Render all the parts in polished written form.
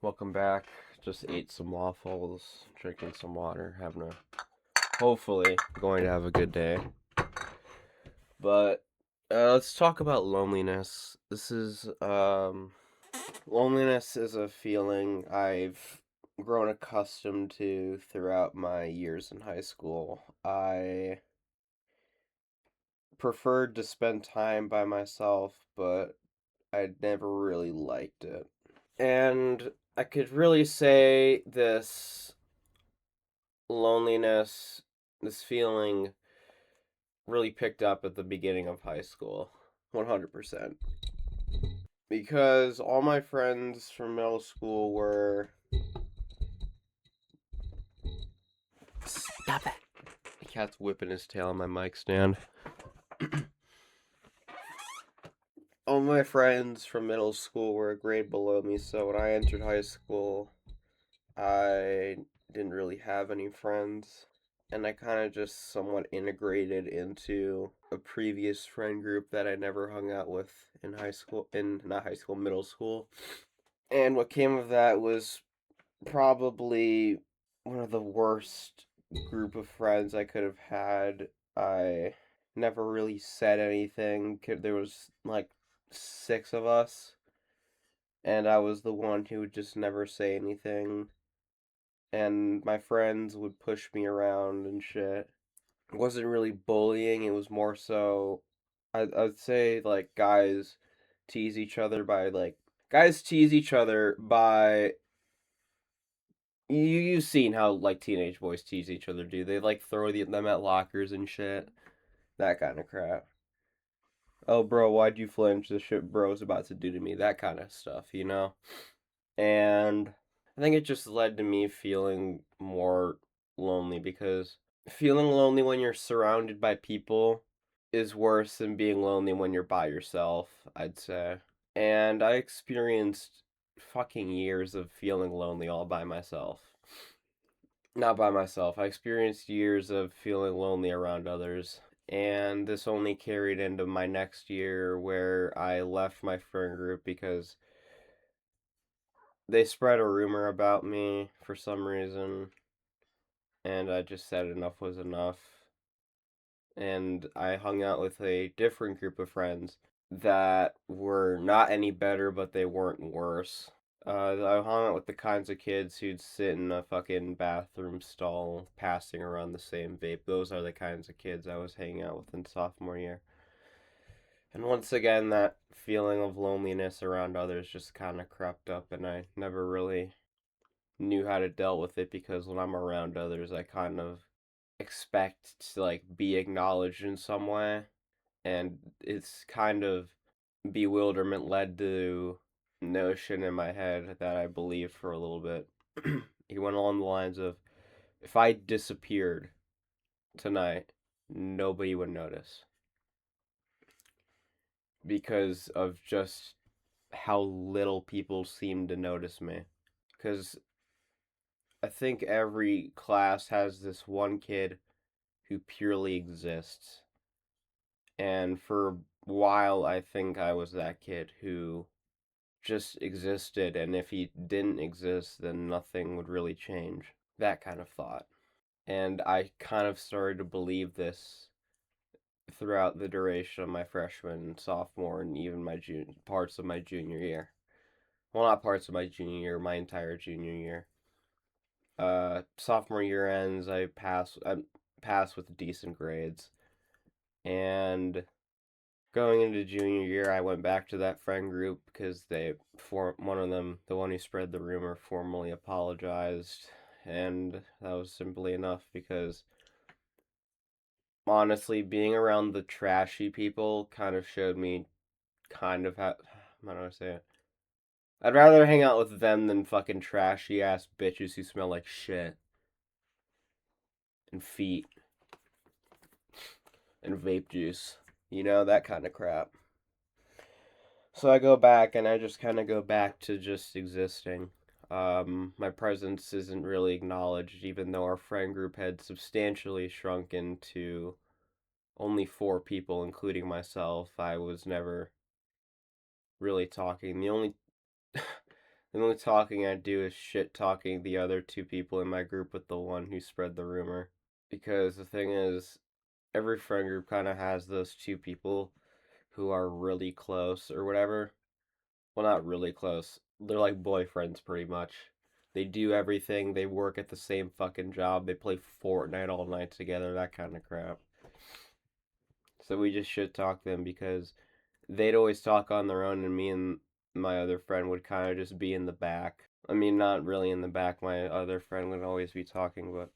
Welcome back. Just ate some waffles, drinking some water, hopefully going to have a good day. But let's talk about loneliness. Loneliness is a feeling I've grown accustomed to throughout my years in high school. I preferred to spend time by myself, but I never really liked it. And I could really say loneliness, this feeling really picked up at the beginning of high school. 100%. Because all my friends from middle school were. Stop it! The cat's whipping his tail on my mic stand. All my friends from middle school were a grade below me, so when I entered high school, I didn't really have any friends. And I kind of just somewhat integrated into a previous friend group that I never hung out with in high school, in not high school, middle school. And what came of that was probably one of the worst group of friends I could have had. I never really said anything. There was like six of us, and I was the one who would just never say anything. And my friends would push me around and shit. It wasn't really bullying, it was more so I'd say like guys tease each other by you've seen how like teenage boys tease each other, do they like throw them at lockers and shit, that kind of crap. Oh bro, why'd you flinch? This shit bro's about to do to me, that kind of stuff. And I think it just led to me feeling more lonely because feeling lonely when you're surrounded by people is worse than being lonely when you're by yourself, I'd say. And I experienced fucking years of feeling lonely all by myself. Not by myself. I experienced years of feeling lonely around others. And this only carried into my next year where I left my friend group because they spread a rumor about me for some reason. And I just said enough was enough. And I hung out with a different group of friends that were not any better, but they weren't worse. I hung out with the kinds of kids who'd sit in a fucking bathroom stall passing around the same vape. Those are the kinds of kids I was hanging out with in sophomore year. And once again, that feeling of loneliness around others just kind of crept up, and I never really knew how to deal with it because when I'm around others, I kind of expect to like be acknowledged in some way, and it's kind of bewilderment led to notion in my head that I believed for a little bit. He went along the lines of, if I disappeared tonight, nobody would notice because of just how little people seem to notice me. Because I think every class has this one kid who purely exists. And for a while, I think I was that kid who just existed, and if he didn't exist, then nothing would really change. That kind of thought. And I kind of started to believe this throughout the duration of my freshman, sophomore, and even parts of my junior year. Well, not parts of my junior year, my entire junior year. Sophomore year ends, I pass with decent grades, and going into junior year, I went back to that friend group because one of them, the one who spread the rumor, formally apologized, and that was simply enough because honestly, being around the trashy people kind of showed me kind of how do I say it? I'd rather hang out with them than fucking trashy ass bitches who smell like shit and feet and vape juice. That kind of crap. So I go back and I just kind of go back to just existing. My presence isn't really acknowledged, even though our friend group had substantially shrunken to only four people, including myself. I was never really talking. The only talking I do is shit talking the other two people in my group with the one who spread the rumor. Because the thing is, every friend group kind of has those two people who are really close or whatever. Well, not really close. They're like boyfriends pretty much. They do everything. They work at the same fucking job. They play Fortnite all night together, that kind of crap. So we just shit talk them because they'd always talk on their own, and me and my other friend would kind of just be in the back. I mean, not really in the back. My other friend would always be talking, but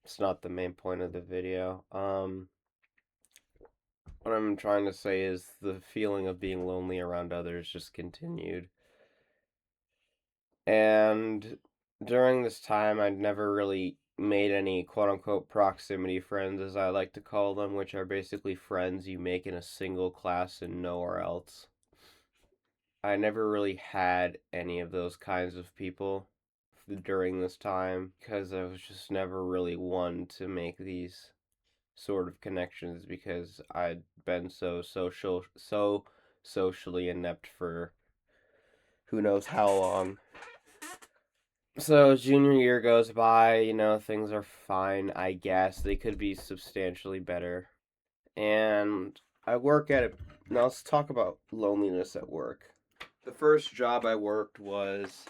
it's not the main point of the video. What I'm trying to say is the feeling of being lonely around others just continued. And during this time, I'd never really made any quote unquote proximity friends, as I like to call them, which are basically friends you make in a single class and nowhere else. I never really had any of those kinds of people during this time because I was just never really one to make these sort of connections because I'd been so socially inept for who knows how long. So junior year goes by, things are fine, I guess. They could be substantially better. And I work at it. Now let's talk about loneliness at work. The first job I worked was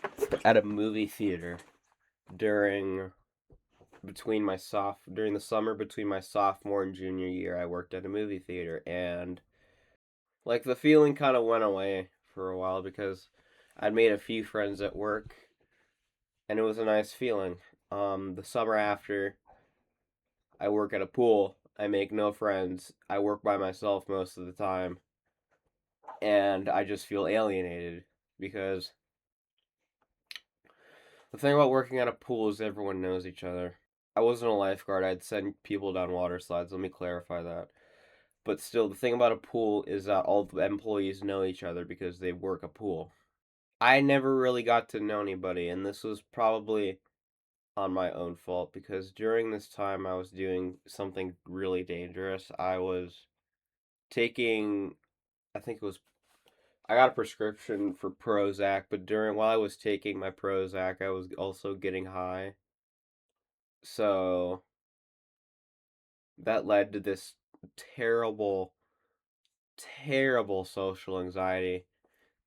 at a movie theater during during the summer between my sophomore and junior year. I worked at a movie theater, and like the feeling kind of went away for a while because I'd made a few friends at work, and it was a nice feeling. The summer after, I work at a pool. I make no friends. I work by myself most of the time, and I just feel alienated because the thing about working at a pool is everyone knows each other. I wasn't a lifeguard. I'd send people down water slides. Let me clarify that. But still, the thing about a pool is that all the employees know each other because they work a pool. I never really got to know anybody, and this was probably on my own fault because during this time I was doing something really dangerous. I was taking, I think it was, I got a prescription for Prozac, but while I was taking my Prozac, I was also getting high. So that led to this terrible, terrible social anxiety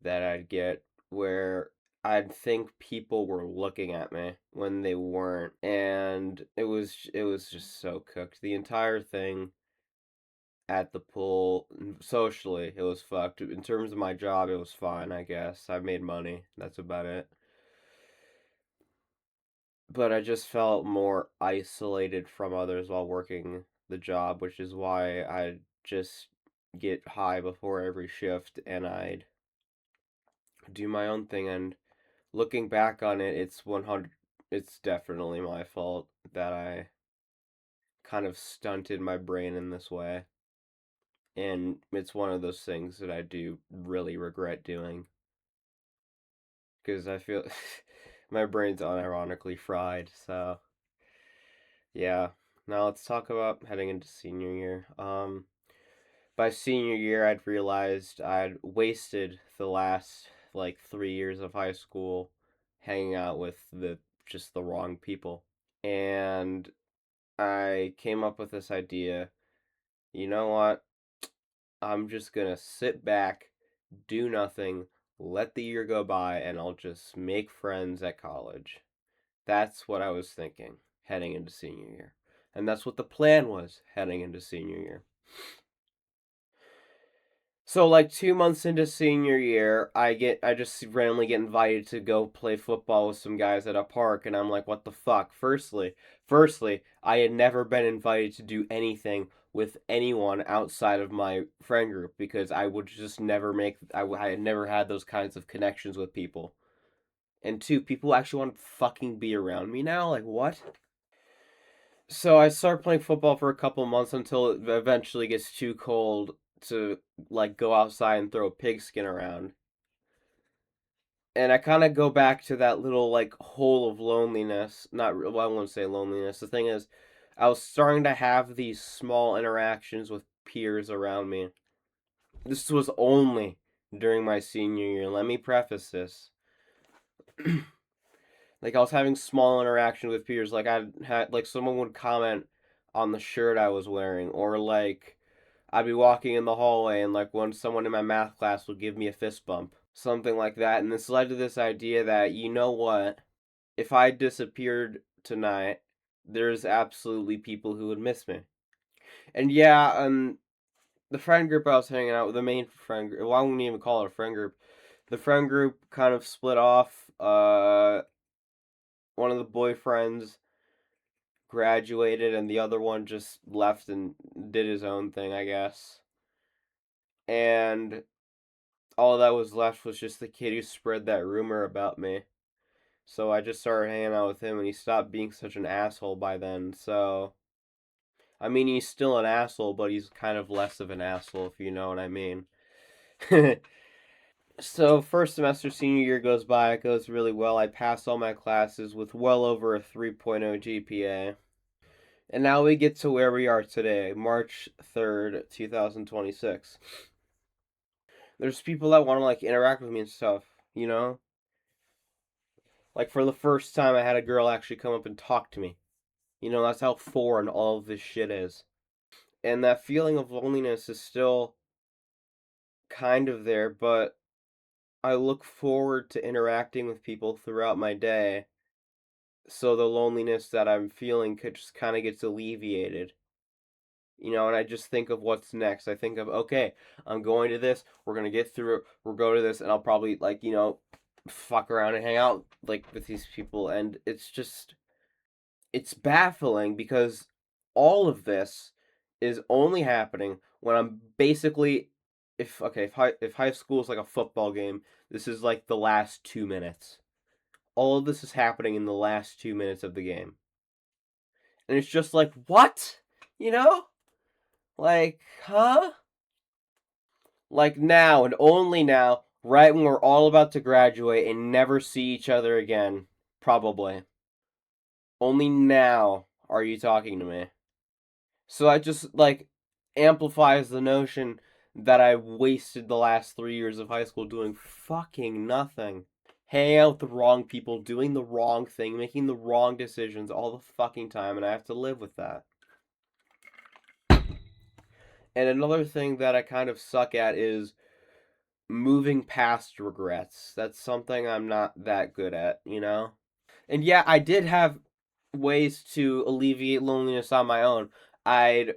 that I'd get where I'd think people were looking at me when they weren't, and it was just so cooked. The entire thing at the pool, socially, it was fucked. In terms of my job, it was fine, I guess. I made money. That's about it. But I just felt more isolated from others while working the job, which is why I'd just get high before every shift and I'd do my own thing. And looking back on it, it's definitely my fault that I kind of stunted my brain in this way. And it's one of those things that I do really regret doing because I feel my brain's unironically fried. So, yeah. Now let's talk about heading into senior year. By senior year, I'd realized I'd wasted the last like 3 years of high school hanging out with just the wrong people. And I came up with this idea. You know what? I'm just gonna sit back, do nothing, let the year go by, and I'll just make friends at college. That's what I was thinking heading into senior year. And that's what the plan was heading into senior year. So like 2 months into senior year, I just randomly get invited to go play football with some guys at a park, and I'm like, what the fuck? Firstly, I had never been invited to do anything with anyone outside of my friend group because I would just never I had never had those kinds of connections with people. And two, people actually want to fucking be around me now? Like what? So I started playing football for a couple months until it eventually gets too cold to like go outside and throw a pigskin around. And I kind of go back to that little like hole of loneliness. Not well, I won't say loneliness. The thing is, I was starting to have these small interactions with peers around me. This was only during my senior year. Let me preface this. Like I was having small interaction with peers. Like I had like someone would comment on the shirt I was wearing, or like I'd be walking in the hallway and like when someone in my math class would give me a fist bump, something like that. And this led to this idea that, you know what, if I disappeared tonight, there's absolutely people who would miss me. And yeah, the friend group I was hanging out with, the main friend group, well, I wouldn't even call it a friend group. The friend group kind of split off. One of the boyfriends graduated, and the other one just left and did his own thing, I guess. And all that was left was just the kid who spread that rumor about me. So I just started hanging out with him, and he stopped being such an asshole by then. So, I mean, he's still an asshole, but he's kind of less of an asshole, if you know what I mean. So, first semester senior year goes by, it goes really well. I pass all my classes with well over a 3.0 GPA. And now we get to where we are today, March 3rd, 2026. There's people that want to like interact with me and stuff, you know? Like for the first time I had a girl actually come up and talk to me. You know, that's how foreign all of this shit is. And that feeling of loneliness is still kind of there, but I look forward to interacting with people throughout my day, so the loneliness that I'm feeling could just kind of gets alleviated. You know, and I just think of what's next. I think of, okay, I'm going to this, we're gonna get through it, we'll go to this, and I'll probably like, you know, fuck around and hang out like with these people, and it's baffling because all of this is only happening when I'm basically, if high school is like a football game, this is like the last 2 minutes. All of this is happening in the last 2 minutes of the game, and it's just like, what, you know, like, huh? Like now and only now, right when we're all about to graduate and never see each other again, probably. Only now are you talking to me. So that just like amplifies the notion that I wasted the last 3 years of high school doing fucking nothing. Hanging out with the wrong people, doing the wrong thing, making the wrong decisions all the fucking time, and I have to live with that. And another thing that I kind of suck at is moving past regrets. That's something I'm not that good at, you know? And yeah, I did have ways to alleviate loneliness on my own. I'd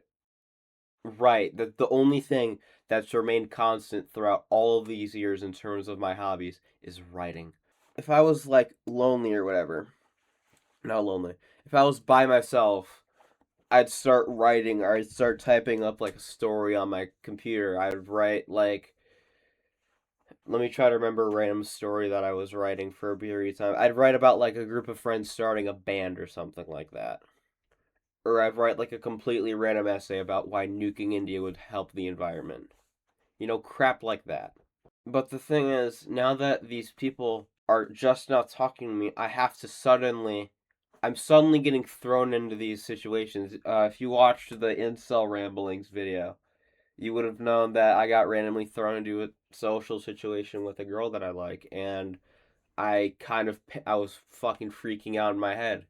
write. The only thing that's remained constant throughout all of these years in terms of my hobbies is writing. If I was like lonely or whatever, not lonely. If I was by myself, I'd start writing or I'd start typing up like a story on my computer. I would write like, let me try to remember a random story that I was writing for a period of time. I'd write about like a group of friends starting a band or something like that. Or I'd write like a completely random essay about why nuking India would help the environment. You know, crap like that. But the thing is, now that these people are just not talking to me, I have to suddenly. I'm suddenly getting thrown into these situations. If you watched the Incel Ramblings video, you would have known that I got randomly thrown into a social situation with a girl that I like, and I was fucking freaking out in my head,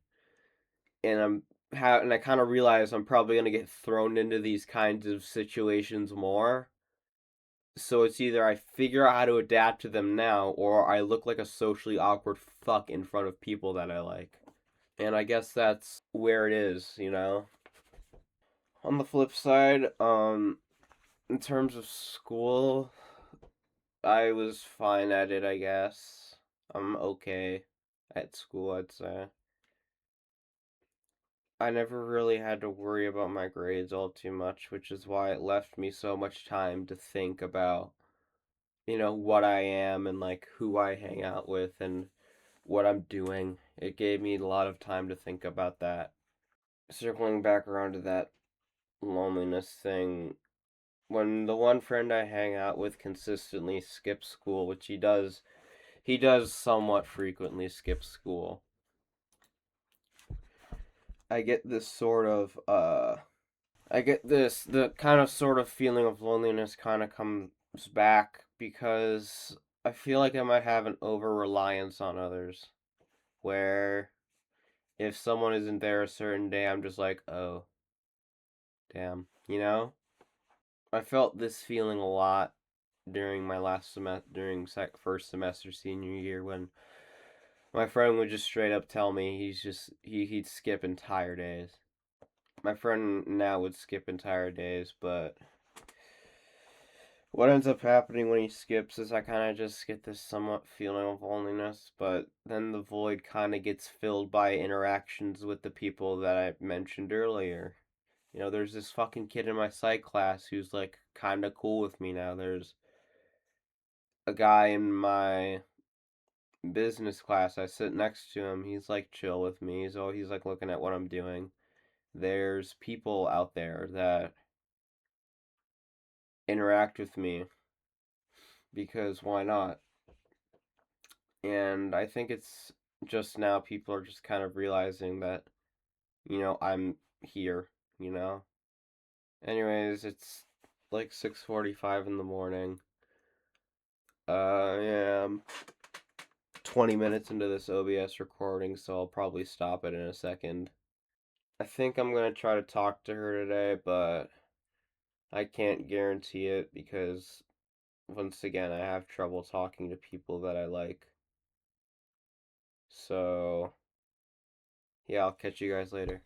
and I kind of realized I'm probably gonna get thrown into these kinds of situations more. So it's either I figure out how to adapt to them now, or I look like a socially awkward fuck in front of people that I like. And I guess that's where it is, you know. On the flip side, in terms of school, I was fine at it, I guess. I'm okay at school, I'd say. I never really had to worry about my grades all too much, which is why it left me so much time to think about, you know, what I am and like who I hang out with and what I'm doing. It gave me a lot of time to think about that. Circling back around to that loneliness thing, when the one friend I hang out with consistently skips school, which he does somewhat frequently skip school. I get this sort of I get the kind of sort of feeling of loneliness kind of comes back because I feel like I might have an over-reliance on others, where if someone isn't there a certain day, I'm just like, oh, damn, you know? I felt this feeling a lot during my last semester, during first semester senior year, when my friend would just straight up tell me he'd skip entire days. My friend now would skip entire days, but what ends up happening when he skips is I kind of just get this somewhat feeling of loneliness, but then the void kind of gets filled by interactions with the people that I mentioned earlier. You know, there's this fucking kid in my psych class who's like kind of cool with me now. There's a guy in my business class. I sit next to him. He's like chill with me. He's like looking at what I'm doing. There's people out there that interact with me because why not? And I think it's just now people are just kind of realizing that, I'm here, you know? Anyways, it's like 6:45 in the morning. Yeah, I'm 20 minutes into this OBS recording, so I'll probably stop it in a second. I think I'm gonna try to talk to her today, but I can't guarantee it because, once again, I have trouble talking to people that I like. So, yeah, I'll catch you guys later.